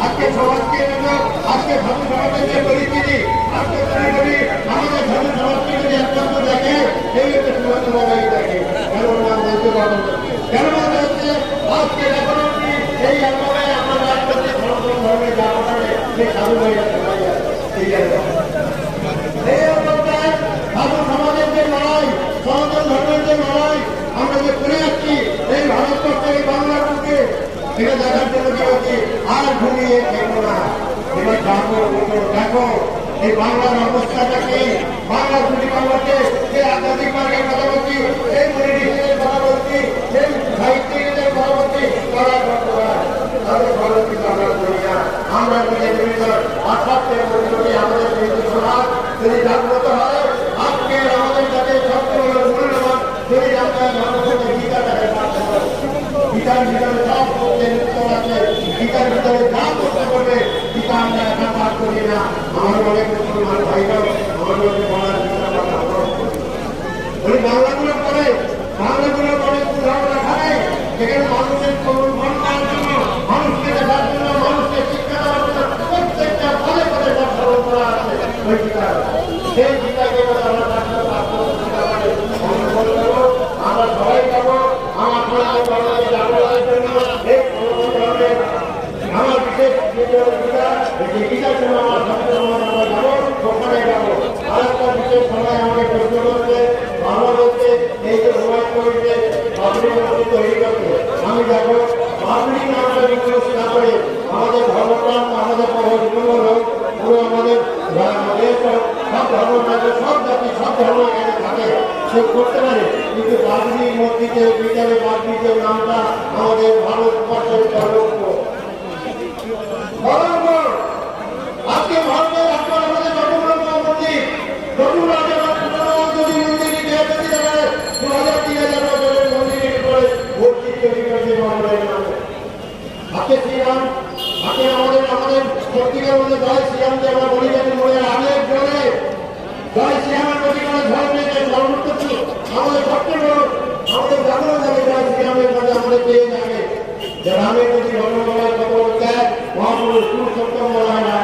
আজকে সমাজকে আজকে সাধু সমাজের যে পরিস্থিতি আজকে তৈরি আমাদের সাধু সমাজকে যদি একমাত্র দেখে এই হচ্ছে সমাজ সমাজই দেখে কেন নাম বলতে পারবো কেন মনে হচ্ছে আজকে এখন এই আন্দোলনে আমরা রাজ করতে সনাতন ধর্মের যা ঘটাবে সেই সাধু ভাইরা এই অবস্থায় সাধু সমাজের যে লড়াই সনাতন ধর্মের যে লড়াই আমরা যে করে যাচ্ছি এই ভারতবর্ষ এই বাংলার বুকে এটা দেখার জন্য কি হচ্ছে আর ঘুমিয়ে থেকো না এবার দেখো এই বাংলার অবস্থাটা কি বাংলার দুটি বাংলাকে যে আধ্যাত্মিক মার্গের কথা বলছি এই পলিটিক্সের কথা বলছি এই সাহিত্যিকদের কথা বলছি তারা তাদের ভালো কিছু আমরা করি না আমরা আসামের মধ্যে আমাদের হিন্দু সমাজ যদি জাগ্রত হয় আজকে আমাদের কাছে সবচেয়ে মূল্যবান যদি আমরা মানুষের গীতাটাকে গীতার ভিতরে সব করতে আছে গীতার ভিতরে যা করতে পারবে গীতা আমরা একা পাঠ করি না আমার অনেক মুসলমান ভাইরাও আমার মধ্যে বলার ওই বাংলাগুলো পড়ে উদাহরণ রাখা নেই যেখানে মানুষের মন করার জন্য মানুষকে দেখার জন্য মানুষকে শিক্ষা দেওয়ার জন্য প্রত্যেকটা পদে পদে স্মরণ করা আছে ওই গীতা সেই গীতাকে আমরা সবাই যাবো আমার আমার বিশেষ গীতার জন্য আমার আমরা যাবো ওখানে যাবো আর একটা বিশেষ সময় আমাকে প্রশ্ন করছে ভালো বলছে এই যে সময় করছে পাবলিক তৈরি করছে আমি যাবো পাবলিক আমরা রিকোয়েস্ট না করে আমাদের ধর্মপ্রাণ আমাদের পুরো আমাদের সব ধর্ম থাকে সব জাতি সব ধর্ম এখানে থাকে সে করতে পারে কিন্তু বাগড়ির মসজিদে বিদ্যালয় বাগড়িদের নামটা আমাদের ভারতবর্ষের ধর্ম আজকে ভারতের আপনার আমাদের চট্টগ্রাম মন্দির যদি মন্দির 2000-3000 বছরের মন্দিরের উপরে ভর্তি তৈরি করেছে আজকে শ্রীরাম আজকে আমাদের সত্যিকার মধ্যে জয় শ্রীরাম যে আমরা বলি যাতে মনে আগে বলে জয় শ্রীরামের প্রতি কোনো ধর্মের যে সর্বোচ্চ আমাদের সবচেয়ে বড় আমাদের জানানো যাবে জয় শ্রীরামের মধ্যে আমাদের পেয়ে যাবে যে রামের প্রতি ধর্ম বলার কত ত্যাগ মহাপুরুষ পুরুষোত্তম বলা হয় না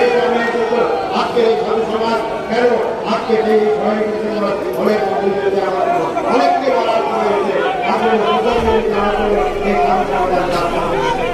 এই রামের জন্য আজকে এই সাধু সমাজ কেন আজকে এই অনেক অনেককে বলার হয়েছে আসলে এই সাধু সমাজ